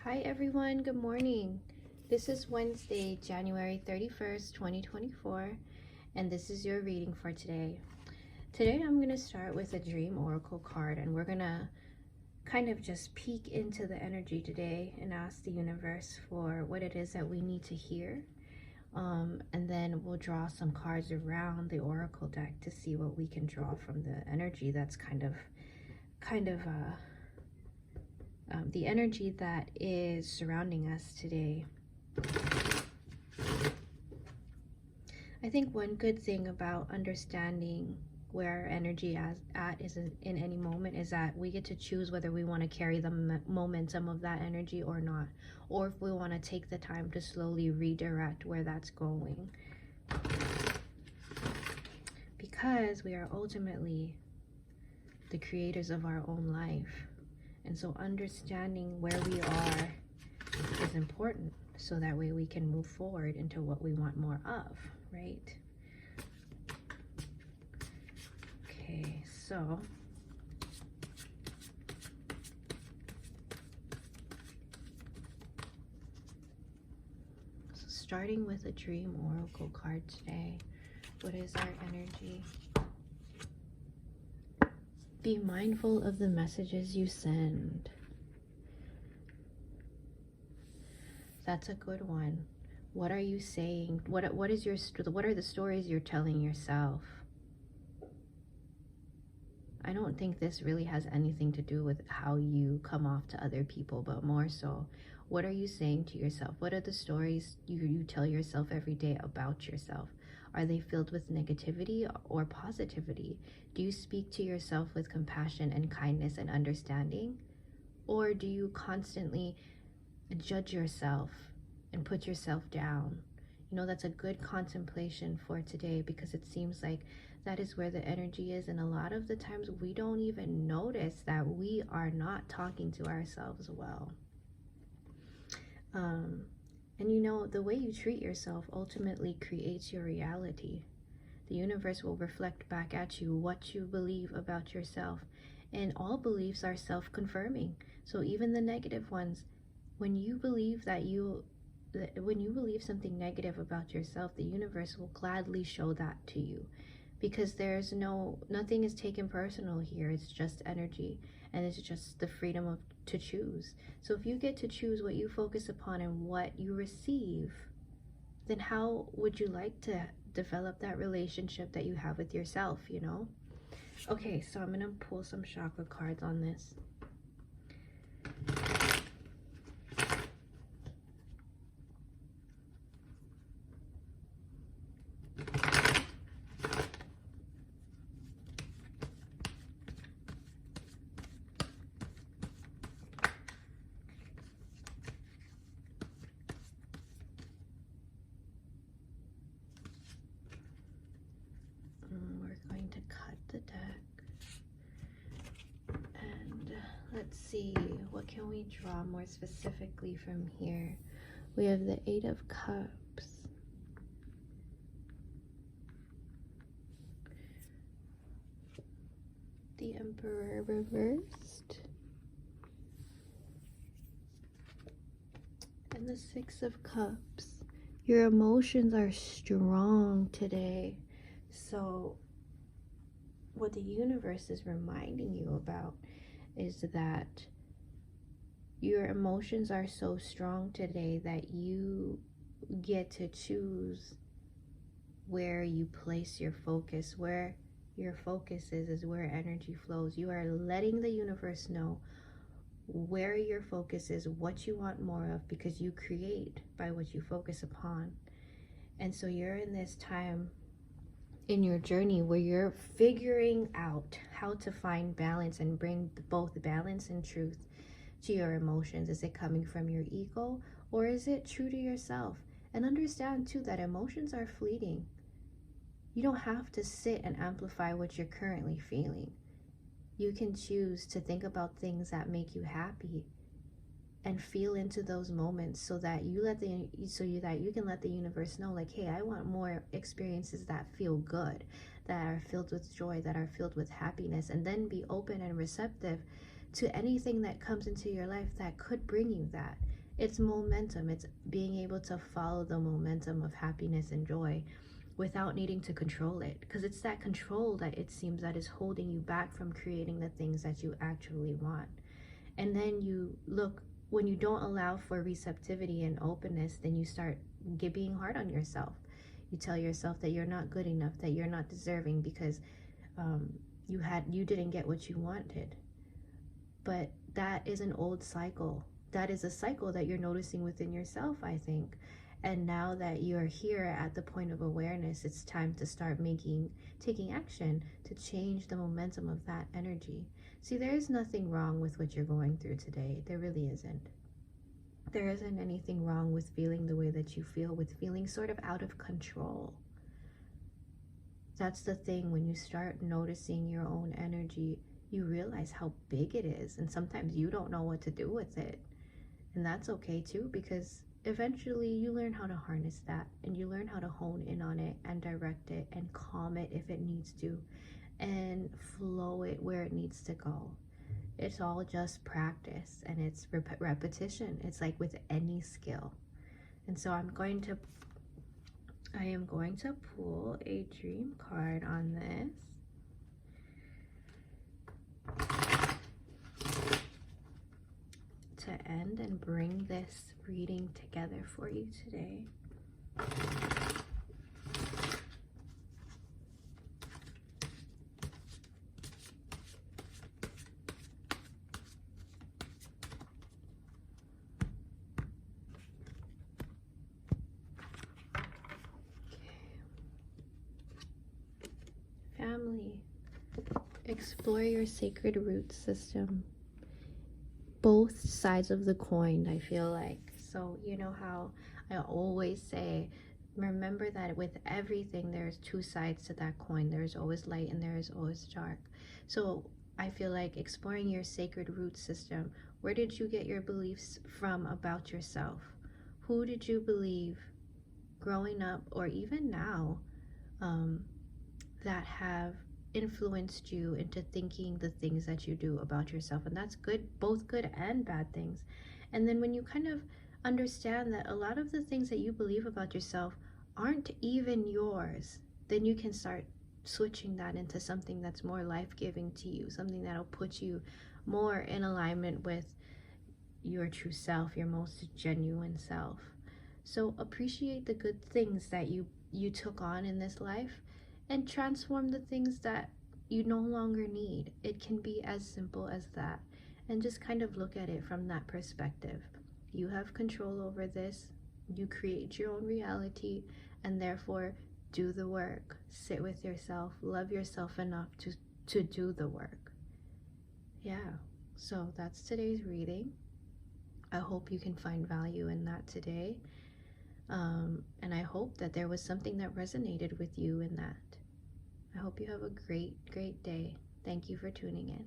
Hi everyone, good morning. This is Wednesday, January 31st, 2024, and this is your reading for today. Today I'm going to start with a dream oracle card, and we're going to kind of just peek into the energy today and ask the universe for what it is that we need to hear. And then we'll draw some cards around the oracle deck to see what we can draw from the energy that's kind of the energy that is surrounding us today. I think one good thing about understanding where our energy is in any moment is that we get to choose whether we want to carry the momentum of that energy or not, or if we want to take the time to slowly redirect where that's going, because we are ultimately the creators of our own life. And so understanding where we are is important, so that way we can move forward into what we want more of, right? Okay, so starting with a dream oracle card today, what is our energy? Be mindful of the messages you send. That's a good one. What are you saying? What are the stories you're telling yourself? I don't think this really has anything to do with how you come off to other people, but more so, what are you saying to yourself? What are the stories you tell yourself every day about yourself? Are they filled with negativity or positivity? Do you speak to yourself with compassion and kindness and understanding? Or do you constantly judge yourself and put yourself down? You know, that's a good contemplation for today, because it seems like that is where the energy is. And a lot of the times we don't even notice that we are not talking to ourselves well. And you know, the way you treat yourself ultimately creates your reality. The universe will reflect back at you what you believe about yourself. And all beliefs are self-confirming. So even the negative ones, when you believe something negative about yourself, the universe will gladly show that to you, because nothing is taken personal here. It's just energy, and it's just the freedom to choose. So if you get to choose what you focus upon and what you receive, then how would you like to develop that relationship that you have with yourself, you know? Okay, so I'm gonna pull some chakra cards on this. We're going to cut the deck, and let's see, what can we draw more specifically from here? We have the Eight of Cups, the Emperor reversed, and the Six of Cups. Your emotions are strong today. So what the universe is reminding you about is that your emotions are so strong today that you get to choose where you place your focus. Where your focus is where energy flows. You are letting the universe know where your focus is, what you want more of, because you create by what you focus upon. And so you're in this time in your journey where you're figuring out how to find balance and bring both balance and truth to your emotions. Is it coming from your ego, or is it true to yourself? And understand too that emotions are fleeting. You don't have to sit and amplify what you're currently feeling. You can choose to think about things that make you happy and feel into those moments, so that you can let the universe know, like, hey, I want more experiences that feel good, that are filled with joy, that are filled with happiness, and then be open and receptive to anything that comes into your life that could bring you that. It's momentum. It's being able to follow the momentum of happiness and joy without needing to control it, because it's that control that it seems that is holding you back from creating the things that you actually want. And then you look, when you don't allow for receptivity and openness, then you start being hard on yourself. You tell yourself that you're not good enough, that you're not deserving because you didn't get what you wanted. But that is an old cycle. That is a cycle that you're noticing within yourself, I think. And now that you're here at the point of awareness, it's time to start taking action to change the momentum of that energy. See, there is nothing wrong with what you're going through today. There really isn't. There isn't anything wrong with feeling the way that you feel, with feeling sort of out of control. That's the thing, when you start noticing your own energy, you realize how big it is, and sometimes you don't know what to do with it. And that's okay too, because eventually you learn how to harness that, and you learn how to hone in on it and direct it and calm it if it needs to, and flow it where it needs to go. It's all just practice, and it's repetition. It's like with any skill. And so I am going to pull a dream card on this. To end and bring this reading together for you today. Family, explore your sacred root system. Both sides of the coin, I feel like. So you know how I always say, remember that with everything, there's two sides to that coin. There's always light and there is always dark. So I feel like exploring your sacred root system. Where did you get your beliefs from about yourself? Who did you believe growing up or even now that have influenced you into thinking the things that you do about yourself? And that's good, both good and bad things. And then when you kind of understand that a lot of the things that you believe about yourself aren't even yours, then you can start switching that into something that's more life-giving to you, something that'll put you more in alignment with your true self, your most genuine self. So appreciate the good things that you took on in this life, and transform the things that you no longer need. It can be as simple as that. And just kind of look at it from that perspective. You have control over this. You create your own reality, and therefore do the work. Sit with yourself. Love yourself enough to do the work. Yeah. So that's today's reading. I hope you can find value in that today. And I hope that there was something that resonated with you in that. I hope you have a great, great day. Thank you for tuning in.